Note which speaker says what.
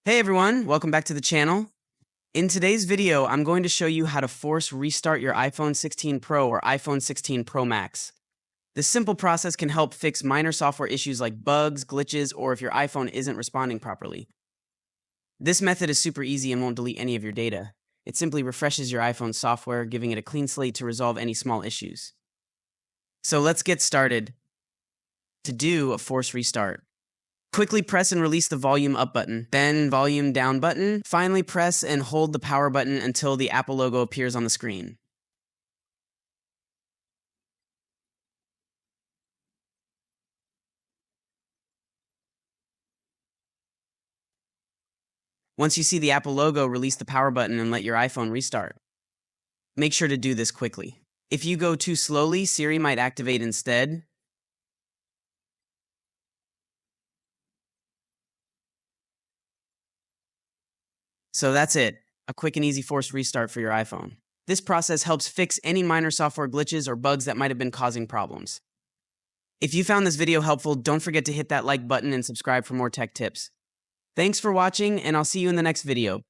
Speaker 1: Hey everyone, welcome back to the channel. In today's video, I'm going to show you how to force restart your iPhone 16 Pro or iPhone 16 Pro Max. This simple process can help fix minor software issues like bugs, glitches, or if your iPhone isn't responding properly. This method is super easy and won't delete any of your data. It simply refreshes your iPhone software, giving it a clean slate to resolve any small issues. So let's get started. To do a force restart, quickly press and release the volume up button, then volume down button. Finally, press and hold the power button until the Apple logo appears on the screen. Once you see the Apple logo, release the power button and let your iPhone restart. Make sure to do this quickly. If you go too slowly, Siri might activate instead. So that's it, a quick and easy force restart for your iPhone. This process helps fix any minor software glitches or bugs that might have been causing problems. If you found this video helpful, don't forget to hit that like button and subscribe for more tech tips. Thanks for watching, and I'll see you in the next video.